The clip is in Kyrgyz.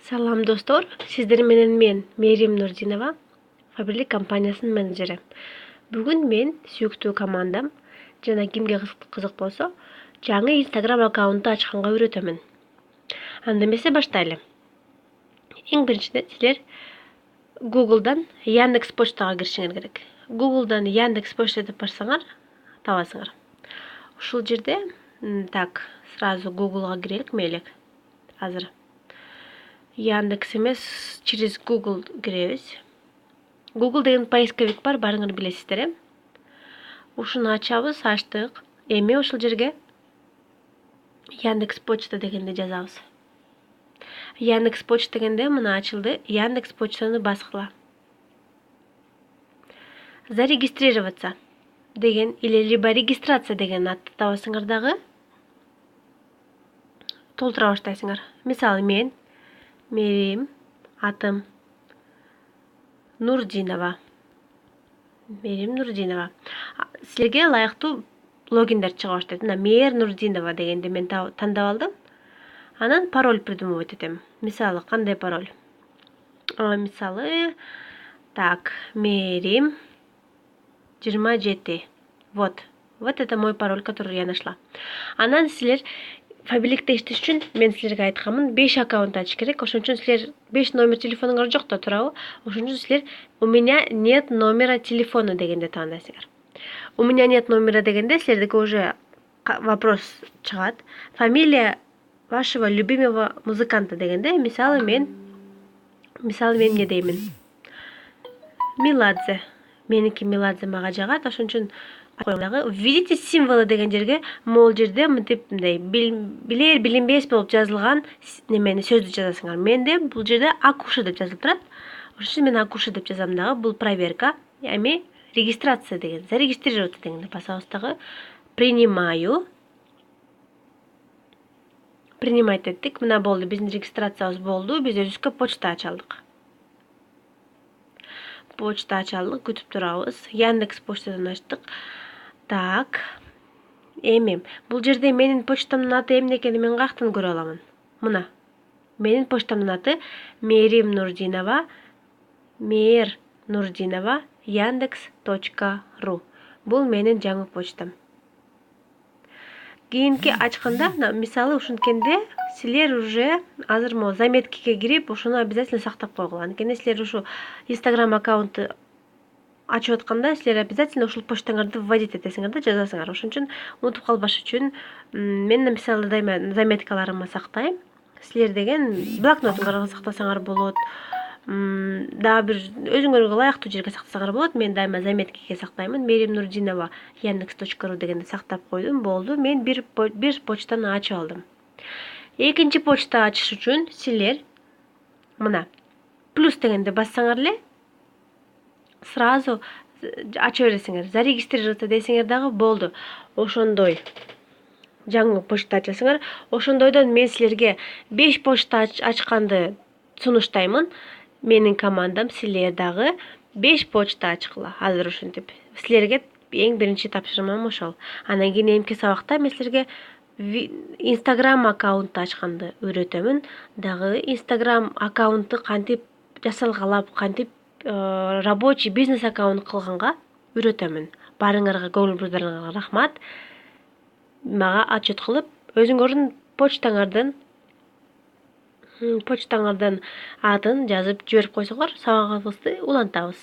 Салам достор, сиздер менен мен Мерим Нурдинова, Фаберлик компаниясынын менеджери. Бүгүн мен сүйүктүү командам жана кимге кызык болсо, жаңы Instagram аккаунту ачканга үйрөтөмүн. Анда эмесе баштайлы. Эң биринчиден силер Google'дан Яндекс почтага киришиңер керек. Google'дан Яндекс почта деп барсаңар, табасыңар. Ушул жерде сразу Google'га кирелик мейлик. Азыр Яндекс эмес, через Google киребиз. Google деген поисковик бар, барыңар билесиздер, Ушуну ачабыз, ачтык. Эми ушул жерге Яндекс почта дегенди жазабыз. Яндекс почта дегенде мына ачылды. Яндекс почтаны баскыла. Зарегистрироваться деген или либо регистрация деген атты табасыңар дагы. Толтура баштайсыңар. Мисалы мен Мерим, атым Нурдинова. Мерим Нурдинова. Силерге ылайыктуу логиндер чыга баштайт. Мына Мер Нурдинова дегенди мен тандап алдым. Анан пароль придумывать этем. Мисалы кандай пароль? Мисалы, Мерим 27. Вот это мой пароль, который я нашла. Анан силер Фаберликте иштеш үчүн мен силерге айтканмын, 5 аккаунт ачыш керек. Ошон үчүн силер 5 номер телефонуңар жок да, туурабы? Ошон үчүн силер у меня нет номера телефона дегенде тандайсыңар. У меня нет номера дегенде силердеки уже вопрос чыгат. Фамилия вашего любимого музыканта дегенде, мисалы мен эмне деймин? Меладзе. Меники Меладзе мага жагат, ошон үчүн введите символы деген жерге могул жерде мынтип билер билинбес болуп жазылган немени сөздү жазасыңар. Менде бул жерде Акуша деп жазылып турат. Ошон үчүн мен Акуша деп жазам дагы. Бул проверка. Эми регистрация деген, зарегистрироваться дегенди басабыз дагы. Принимать еттик. Мына болду, биздин регистрациябыз болду. Биз өзүбүзгө почта ачалдык. Күтүп турабыз. Яндекс почтадан ачтык. Эми бул жерде менин почтамдын аты эмне экенин мен каяктан көрө аламын? Мына. Менин почтамдын аты Мерим Нурдинова, Yandex.ru. Бул менин жаңы почтам. Кийинки ачканда, мисалы ушинткенде силер уже азыр мо заметкиге кирип, ушуну обязательно сактап койгула. Анткени силер ушу Instagram аккаунту ачып атканда силер обязательно ушул почтаңарды вводить этесиңер да, жазасыңар. Ошон үчүн унутуп калбаш үчүн мен мисалы дайыма заметкаларыма сактайм. Силер деген блокнотуңарга сактасаңар болот. Дагы бир өзүңөргө ылайыктуу жерге сактасаңар болот. Мен дайыма заметкиге сактаймын. Мерим Нурдинова Yandex.ru дегенди сактап койдум. Болду. Мен бир почтаны ачып алдым. Экинчи почта ачыш үчүн силер мына плюс дегенди бассаңар эле сразу ача бересиңер. Зарегистрироваться десеңер дагы болду. Ошондой жаңы почта ачасыңар. Ошондойдон мен силерге 5 почта ачканды сунуштаймын. Менин командам силер дагы 5 почта ачкыла. Азыр ушинтип. Силерге эң биринчи тапшырмам ошол. Анан кийин эмки сабакта мен силерге Instagram аккаунту ачканды үйрөтөмүн. Дагы Instagram аккаунту кантип жасалгалап, кантип рабочий бизнес аккаунт кылганга үйрөтөмүн. Барыңарга, көңүл буруларыңарга рахмат. Мага отчет кылып, өзүңөрдүн почтаңардын атын жазып жиберип койсоңор, сабагыбызды улантабыз.